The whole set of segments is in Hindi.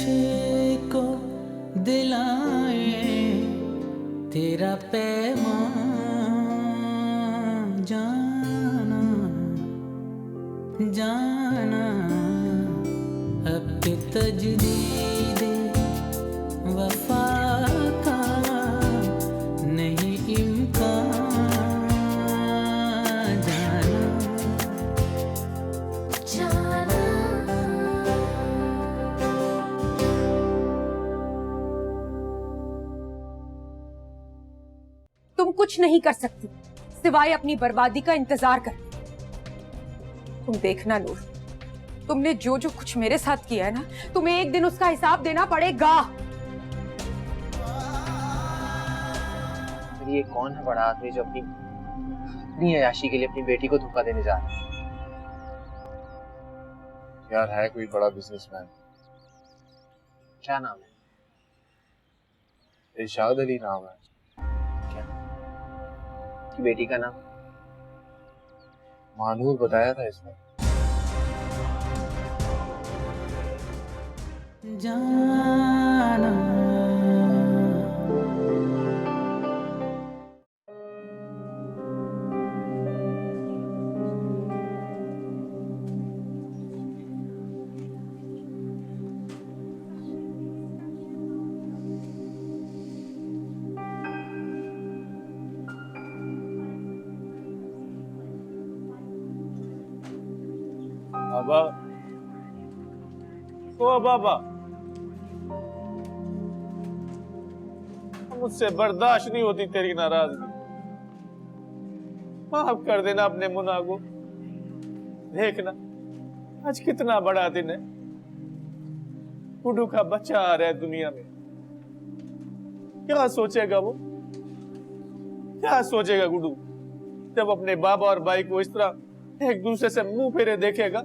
मुझको दिलाए तेरा पैगाम जाना जाना अब के तजदीद वफा का नहीं इम्कान जाना जाना। तुम कुछ नहीं कर सकती सिवाय अपनी बर्बादी का इंतजार कर। तुम देखना नूर, तुमने जो जो कुछ मेरे साथ किया है ना, तुम्हें एक दिन उसका हिसाब देना पड़ेगा। ये कौन है बड़ा आदमी जो अपनी अयाशी के लिए अपनी बेटी को धोखा देने जा रहा है? यार है कोई बड़ा बिजनेसमैन। क्या नाम है? इरशाद अली नाम है। क्या की बेटी का नाम? मानूर बताया था इसमें। जाना बाबा, ओ बाबा, मुझसे बर्दाश्त नहीं होती तेरी नाराजगी। माफ कर देना अपने मुन्ना को। देखना आज कितना बड़ा दिन है, गुड्डू का बच्चा आ रहा है दुनिया में। क्या सोचेगा वो, क्या सोचेगा गुड्डू जब अपने बाबा और भाई को इस तरह एक दूसरे से मुंह फेरे देखेगा?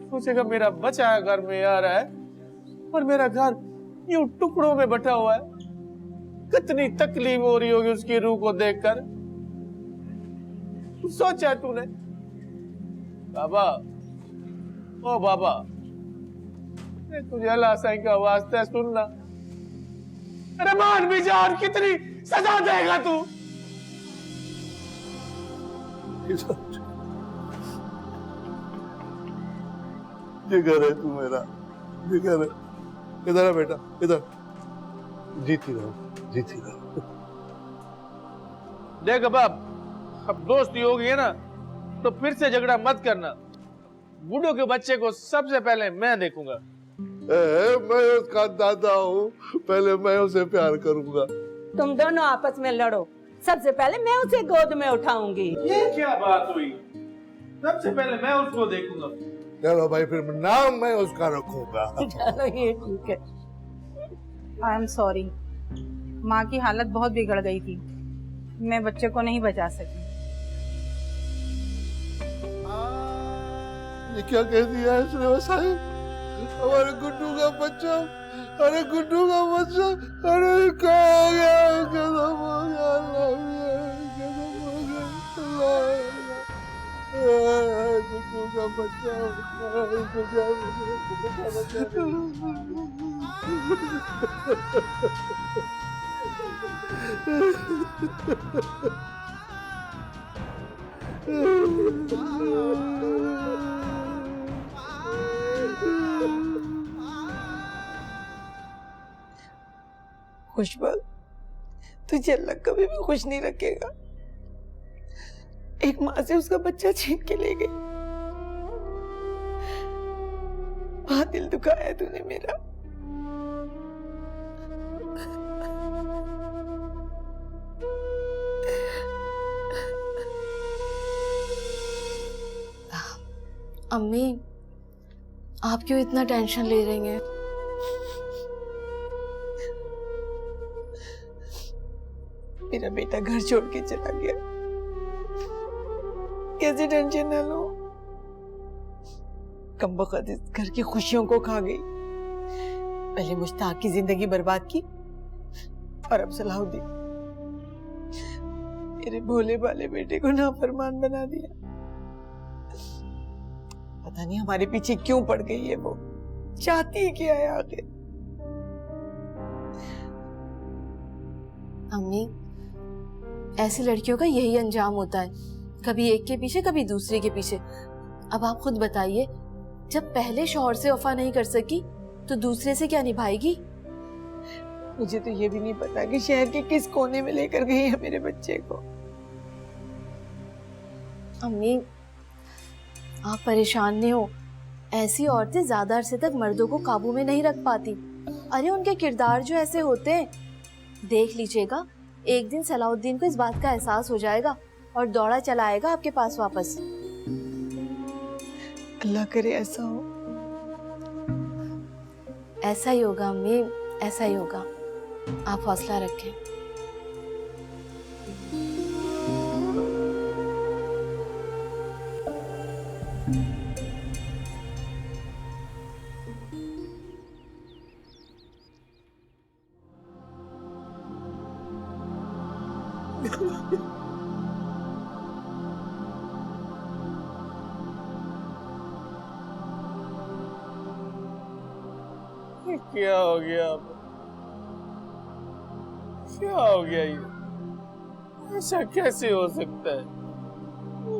सोचेगा मेरा बच्चा घर में आ रहा है और मेरा घर यूं टुकड़ों में बटा हुआ है। कितनी तकलीफ हो रही होगी उसकी रूह को देखकर। सोचा तूने? बाबा, ओ बाबा, तुझे अल्लाह साईं का वास्ता है सुनना। अरे मान भी जा, और कितनी सजा देगा तू? जिगर है तू मेरा, जिगर है। इधर है बेटा, इधर। जीती रहो, जीती रहो। देख बाप, अब दोस्ती हो गई है ना, तो फिर से झगड़ा मत करना। बूढ़ों के बच्चे को सबसे पहले मैं देखूंगा। मैं उसका दादा हूँ, पहले मैं उसे प्यार करूंगा। तुम दोनों आपस में लड़ो, सबसे पहले मैं उसे गोद में उठाऊंगी। ये क्या बात हुई? सबसे पहले मैं उसको देखूंगा। चलो भाई, फिर नाम मैं उसका रखूंगा। चलो ये ठीक है। आई एम सॉरी, माँ की हालत बहुत बिगड़ गई थी, मैं बच्चे को नहीं बचा सकी। ये क्या कह दिया है इसने वसाई? हमारे गुड्डू का बच्चा, अरे गुड्डू का बच्चा, अरे कहाँ हो गया? खत्म हो गया, खत्म हो गया। गुड्डू का बच्चा, खुशबल, तुझे अल्लाह कभी भी खुश नहीं रखेगा। एक माँ से उसका बच्चा छीन के ले गई। बहुत दिल दुखाया तूने मेरा। अम्मी, आप क्यों इतना टेंशन ले रही हैं? मेरा बेटा घर छोड़ के चला गया, कैसे टेंशन ना लो। कमबख्त इस घर की खुशियों को खा गई। पहले मुश्ताक की जिंदगी बर्बाद की और अब सलाहुद्दीन मेरे भोले भाले बेटे को नाफरमान बना दिया। पता नहीं हमारे पीछे क्यों पड़ गई है वो। चाहती क्या है आखिर? अम्मी, ऐसी लड़कियों का यही अंजाम होता है, कभी एक के पीछे कभी दूसरे के पीछे। अब आप खुद बताइए, जब पहले शौहर से वफा नहीं कर सकी तो दूसरे से क्या निभाएगी? मुझे तो ये भी नहीं पता कि शहर के किस कोने में लेकर गई है मेरे बच्चे को। अम्मी, आप परेशान नहीं हो। ऐसी औरतें ज्यादा अरसे तक मर्दों को काबू में नहीं रख पाती। अरे उनके किरदार जो ऐसे होते हैं, देख लीजिएगा एक दिन सलाउद्दीन को इस बात का एहसास हो जाएगा और दौड़ा चला आएगा आपके पास वापस। अल्लाह करे ऐसा हो। ऐसा ही होगा अम्मी, ऐसा ही होगा। आप हौसला रखें। क्या हो गया अब? क्या हो गया ये? ऐसा कैसे हो सकता है?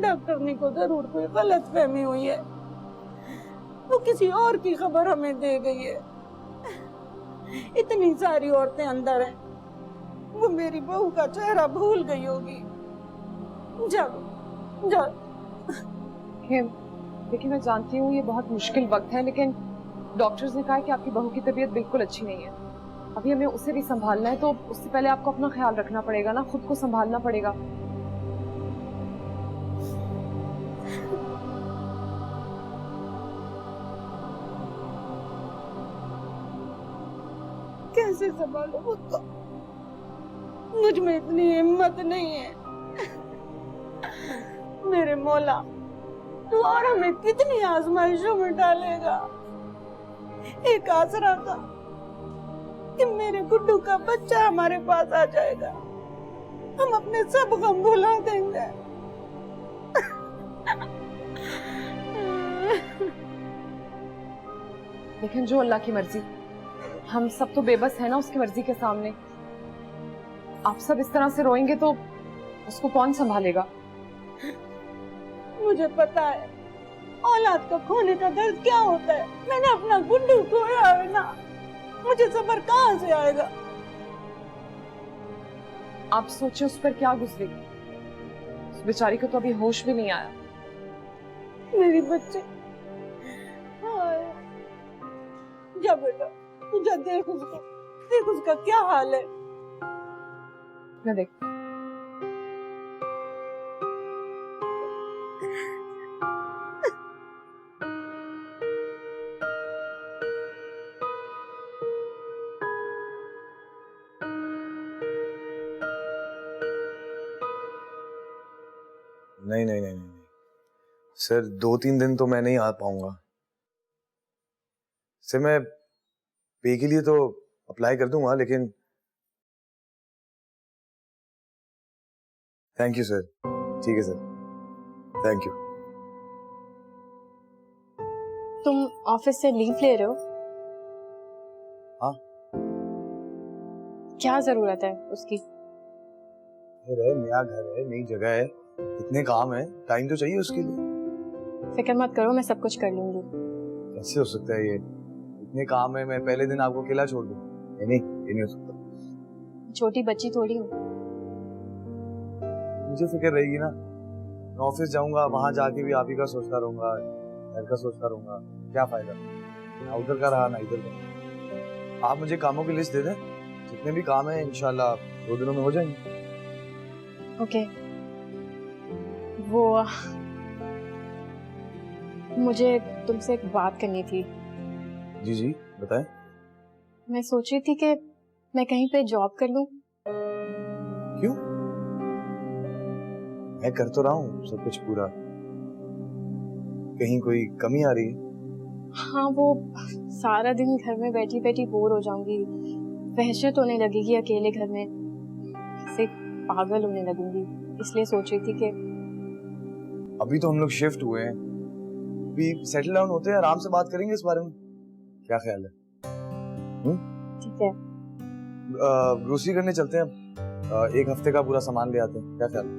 डॉक्टर ने को जरूर कोई गलत फहमी हुई है, वो किसी और की खबर हमें दे गई है। इतनी सारी औरतें अंदर हैं, वो मेरी बहू का चेहरा भूल गई होगी। जाओ जाओ। देखिए मैं जानती हूँ ये बहुत मुश्किल वक्त है, लेकिन डॉक्टर्स ने कहा कि आपकी बहू की तबीयत बिल्कुल अच्छी नहीं है। अभी हमें उसे भी संभालना है, तो उससे पहले आपको अपना ख्याल रखना पड़ेगा ना, खुद को संभालना पड़ेगा। कैसे संभालो उसको? मुझ में इतनी हिम्मत नहीं है। मेरे मौला, तू और हमें कितनी आजमाइशों में डालेगा। एक आसरा था कि मेरे गुड्डू का बच्चा हमारे पास आ जाएगा, हम अपने सब गम भुला देंगे। लेकिन जो अल्लाह की मर्जी, हम सब तो बेबस है ना उसकी मर्जी के सामने। आप सब इस तरह से रोएंगे तो उसको कौन संभालेगा? मुझे पता है औलाद का खोने का दर्द क्या होता है। मैंने अपना गुड्डू खोया है ना, मुझे सब्र कहाँ से आएगा? आप सोचे उस पर क्या गुजरेगी? उस बेचारी को तो अभी होश भी नहीं आया। मेरी बच्चे, जा बेटा, तू जा, देख उसको, देख उसका क्या हाल है। मैं देख। नहीं नहीं नहीं नहीं सर, 2-3 दिन तो मैं नहीं आ पाऊंगा सर। मैं पे के लिए तो अप्लाई कर दूंगा, लेकिन थैंक यू सर। ठीक है सर, थैंक यू। तुम ऑफिस से लीव ले रहे हो? हाँ। क्या जरूरत है उसकी? नया घर है, नई जगह है, इतने काम है, टाइम तो चाहिए उसके लिए। फिक्र मत करो, मैं सब कुछ कर लूंगी। कैसे हो सकता है ये? इतने काम है, मैं पहले दिन आपको अकेला छोड़ दूं? नहीं, ये नहीं हो सकता। छोटी बच्ची थोड़ी हूँ। मुझे फिक्र रहेगी ना, मैं ऑफिस जाऊंगा, वहां जाके भी आप ही का सोचता रहूंगा, घर का सोचता रहूंगा, क्या फायदा? ना उधर का रहा ना इधर का। आप मुझे कामों की लिस्ट दे दें, जितने भी काम है इंशाल्लाह 2 दिनों में हो जाएंगे। ओके। वो मुझे तुमसे एक बात करनी थी। जी जी बताएं। मैं सोच रही थी कि मैं कहीं पे जॉब कर लूं। क्यों? मैं कर तो रहा हूँ सब कुछ पूरा, कहीं कोई कमी आ रही है? हाँ, वो सारा दिन घर में बैठी बैठी बोर हो जाऊंगी, वहशत होने लगेगी अकेले घर में, ऐसे पागल होने लगूंगी, इसलिए सोच रही थी कि अभी तो हम लोग शिफ्ट हुए हैं, अभी सेटल डाउन होते हैं, आराम से बात करेंगे इस बारे में। क्या ख्याल है? ठीक है। ग्रोसरी करने चलते हैं। एक हफ्ते का पूरा सामान ले आते हैं, क्या ख्याल है?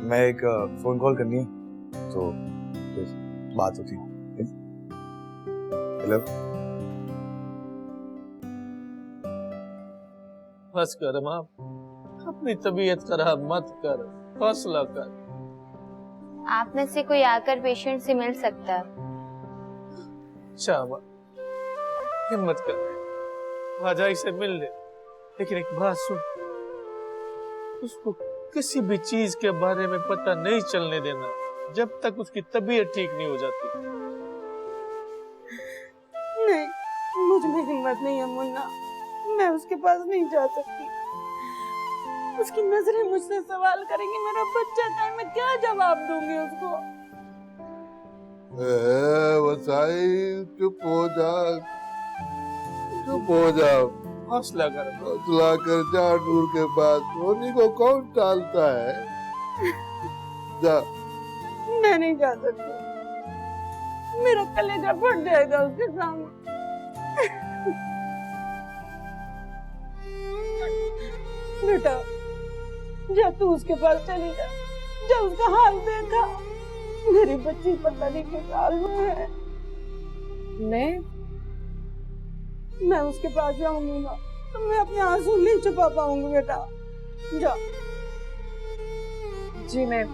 मैं एक फोन कॉल करनी है तो फिर बात होती है। हेलो। बस कर माँ, अपनी तबीयत खराब मत कर, हौसला कर। आप में से कोई आकर पेशेंट से मिल सकता है? शाबाश, हिम्मत कर, राजा से मिल ले। लेकिन एक बात सुन, उसको किसी भी चीज के बारे में पता नहीं चलने देना जब तक उसकी तबीयत ठीक नहीं हो जाती। नहीं, मुझ में हिम्मत नहीं है मुन्ना, मैं उसके पास नहीं जा सकती। उसकी नजरें मुझसे सवाल करेंगी, मेरा बच्चा है, मैं क्या जवाब दूंगी उसको? वसाई चुप हो जा, चुप हो जा, हौसला कर, हौसला कर जा। नूर के पास रोनी को कौन टालता है? जा। मैं नहीं जा सकती, मेरा कलेजा फट जाएगा उसके सामने। बेटा जा, तू उसके पास चली जा, जा उसका हाल देखा, मेरी बच्ची पता नहीं किस हाल में है। मैं उसके पास जाऊंगी ना तो मैं अपने आंसू नहीं छुपा पाऊंगी। बेटा जा। जी मैं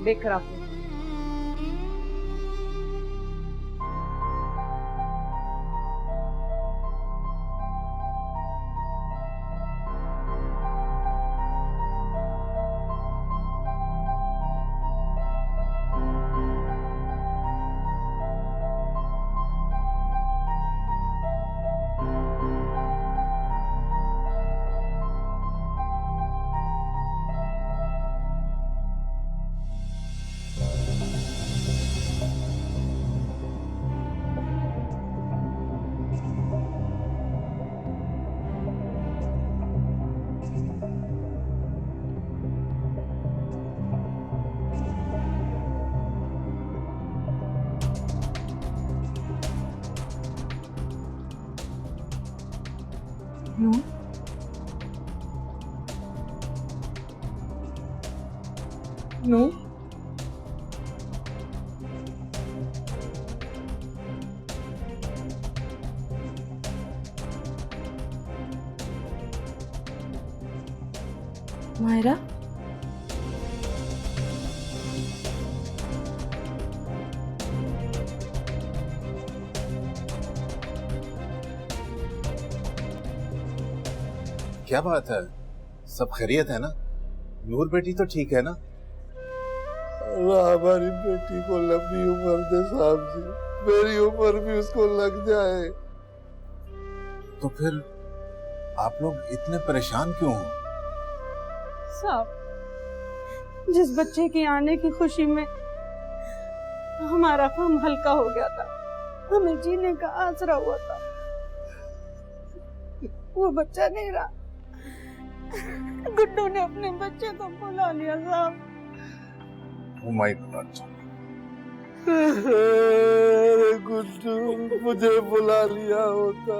देख कर आती हूँ। नो मायरा, क्या बात है, सब खैरियत है ना? नूर बेटी तो ठीक है ना? हमारी बेटी को लंबी उम्र दे साहब जी, मेरी उम्र भी उसको लग जाए। तो फिर आप लोग इतने परेशान क्यों हो? साहब, जिस बच्चे के आने की खुशी में हमारा काम हल्का हो गया था, हमें जीने का आसरा हुआ था, वो बच्चा नहीं रहा। गुड्डू ने अपने बच्चे को बुला लिया साहब। Oh my God. गुड्डू मुझे बुला लिया होता,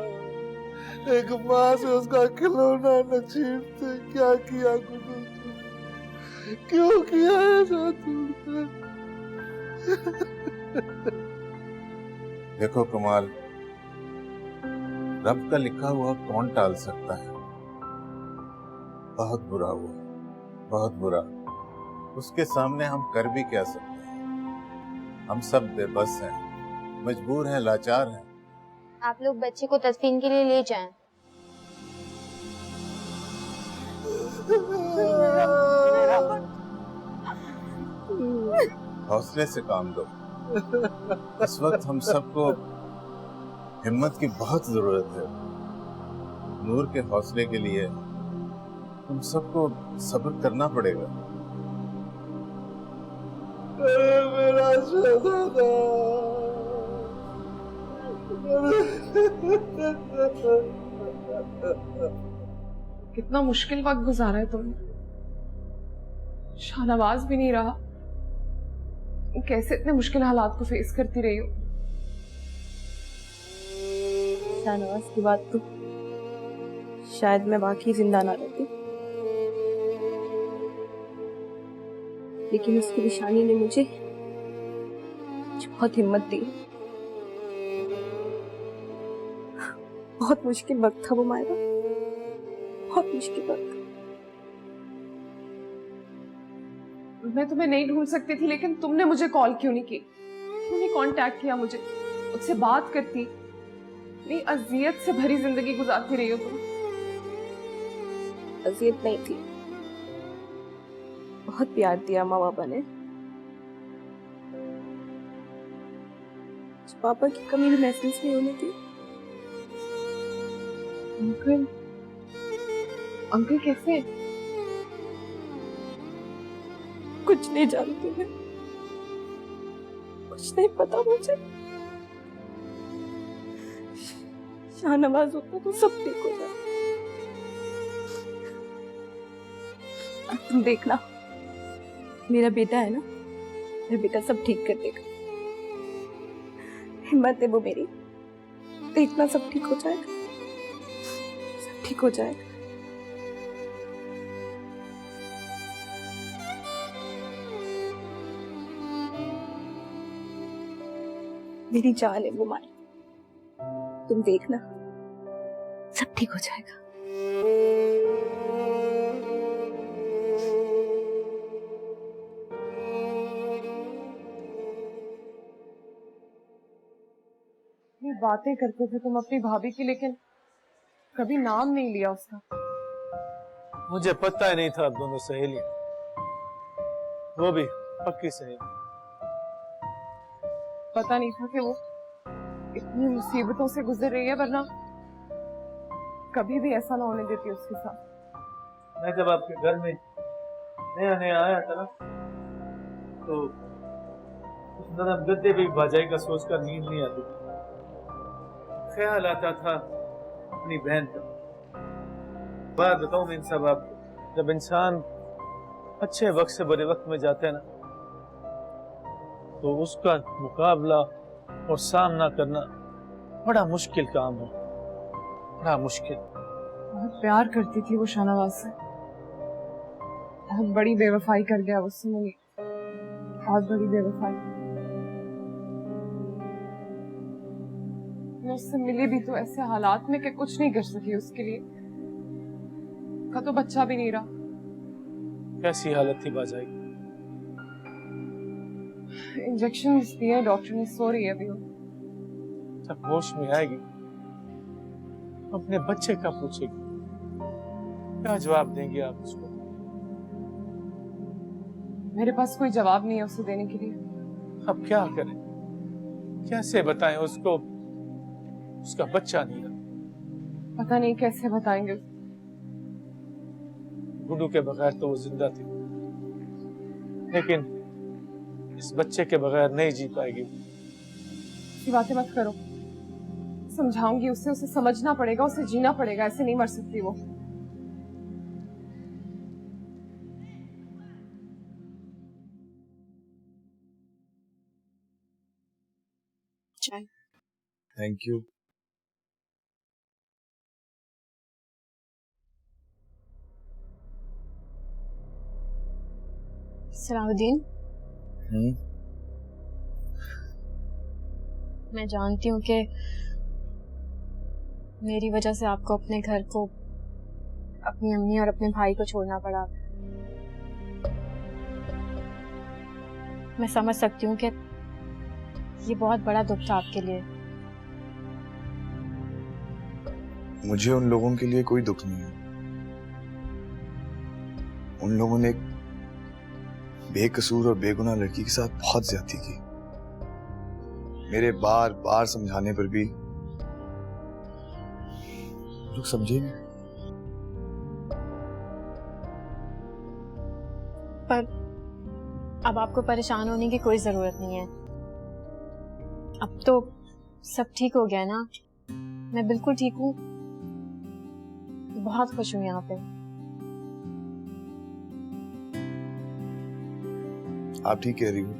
एक माँ से उसका खिलौना न छीनते। क्या किया गुड्डू तुम? क्यों किया ऐसा तुमने? देखो कमाल, रब का लिखा हुआ कौन टाल सकता है? बहुत बुरा हुआ, बहुत बुरा। उसके सामने हम कर भी क्या सकते हैं? हम सब बेबस हैं, मजबूर हैं, लाचार हैं। आप लोग बच्चे को तदफीन के लिए ले जाएं। हौसले से काम लो। इस वक्त हम सबको हिम्मत की बहुत जरूरत है। नूर के हौसले के लिए तुम सबको सब्र करना पड़ेगा। मेरा शहजादा, कितना मुश्किल वक्त गुजारा है तुमने। शाहनवाज भी नहीं रहा, कैसे इतने मुश्किल हालात को फेस करती रही हो। शाहनवाज की बात तो शायद मैं वाकई जिंदा ना रहती, लेकिन उसकी निशानी ने मुझे बहुत हिम्मत दी। बहुत मुश्किल वक्त था वो मायरा, बहुत मुश्किल वक्त। मैं तुम्हें नहीं ढूंढ सकती थी, लेकिन तुमने मुझे कॉल क्यों नहीं की, क्यों नहीं कांटेक्ट किया मुझे, मुझसे बात करती। नहीं, अजियत से भरी जिंदगी गुजारती रही हो तुम। अजियत नहीं थी, बहुत प्यार दिया माँ बाबा ने। पापा की कमी भी महसूस नहीं होने दी। अंकल, अंकल कैसे? कुछ नहीं जानती मैं, कुछ नहीं पता मुझे। शाहनवाज होता तो सब ठीक हो जाए। अब तुम देखना, मेरा बेटा है ना, मेरा बेटा सब ठीक कर देगा। हिम्मत है वो मेरी, देखना सब ठीक हो जाएगा, सब ठीक हो जाएगा। मेरी जान है वो मारी, तुम देखना सब ठीक हो जाएगा। ये बातें करते थे तुम अपनी भाभी की, लेकिन कभी नाम नहीं लिया उसका। मुझे पता ही नहीं था आप दोनों सहेलियां, वो भी पक्की सहेली। पता नहीं था कि वो इतनी मुसीबतों से गुजर रही है, वरना कभी भी ऐसा ना होने देती उसके साथ। मैं जब आपके घर में नया नया आया था ना, तो उस नरम गद्दे पे बाजाई का सोचकर नींद नहीं आती थी। ख्याल आता था अपनी बहन का। बात बताऊं मैं इन सब आपको, जब इंसान अच्छे वक्त से बुरे वक्त में जाता है ना, तो उसका मुकाबला और सामना करना बड़ा मुश्किल काम है, बड़ा मुश्किल। बहुत प्यार करती थी वो शाहनवाज से, बहुत बड़ी बेवफाई कर गया उससे मुझे, बहुत बड़ी बेवफाई। मैं उससे मिली भी तो ऐसे हालात में कि कुछ नहीं कर सकी उसके लिए। का तो बच्चा भी नहीं रहा। कैसी हालत थी बाजाई? इंजेक्शन दिए डॉक्टर ने, सो रही है अभी वो। जब होश में आएगी अपने बच्चे का पूछेगी, क्या जवाब देंगे आप उसको? मेरे पास कोई जवाब नहीं है उसे देने के लिए। अब क्या करें, कैसे बताएं उसको उसका बच्चा नहीं रहा? पता नहीं कैसे बताएंगे। गुड्डू के बगैर तो वो जिंदा थी, लेकिन इस बच्चे के बगैर नहीं जी पाएगी। ऐसी बातें मत करो, समझाऊंगी उसे, उसे समझना पड़ेगा, उसे जीना पड़ेगा, ऐसे नहीं मर सकती वो। चाय। Thank you. सलाहुद्दीन, मैं जानती हूँ कि मेरी वजह से आपको अपने घर को, अपनी अम्मी और अपने भाई को छोड़ना पड़ा। मैं समझ सकती हूँ कि ये बहुत बड़ा दुख था आपके लिए। मुझे उन लोगों के लिए कोई दुख नहीं है। उन लोगों ने एक बेकसूर और बेगुनाह लड़की के साथ बहुत ज्यादती की। मेरे बार बार समझाने पर भी लोग समझे नहीं। पर अब आपको परेशान होने की कोई जरूरत नहीं है। अब तो सब ठीक हो गया ना। मैं बिल्कुल ठीक हूँ, बहुत खुश हूँ यहाँ पे। आप ठीक कह रही हो।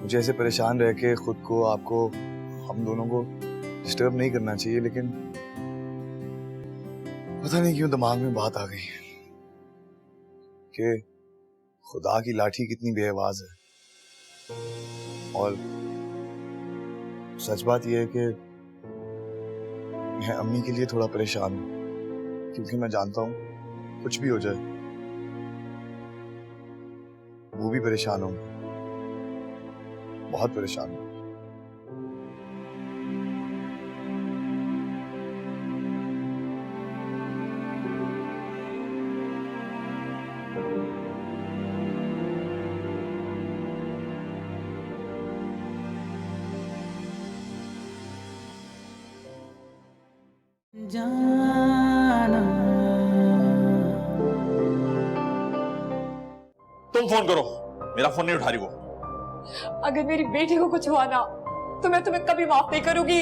मुझे ऐसे परेशान रह के खुद को, आपको, हम दोनों को डिस्टर्ब नहीं करना चाहिए, लेकिन पता नहीं क्यों दिमाग में बात आ गई कि खुदा की लाठी कितनी बेआवाज है। और सच बात यह है कि मैं अम्मी के लिए थोड़ा परेशान हूं, क्योंकि मैं जानता हूं कुछ भी हो जाए वो भी परेशान होंगे, बहुत परेशान हूं। जाना तुम फोन करो, मेरा फोन नहीं उठा रही वो। अगर मेरी बेटी को कुछ हुआ ना तो मैं तुम्हें कभी माफ नहीं करूंगी।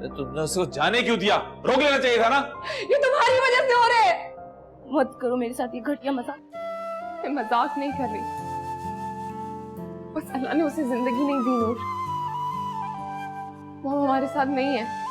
तुमने उसको जाने क्यों दिया? रोक लेना चाहिए था ना। ये तुम्हारी वजह से हो रहा है। मत करो मेरे साथ ये घटिया मजाक। मैं मजाक नहीं कर रही, बस अल्लाह ने उसे जिंदगी नहीं दी नूर, वो हमारे साथ नहीं है।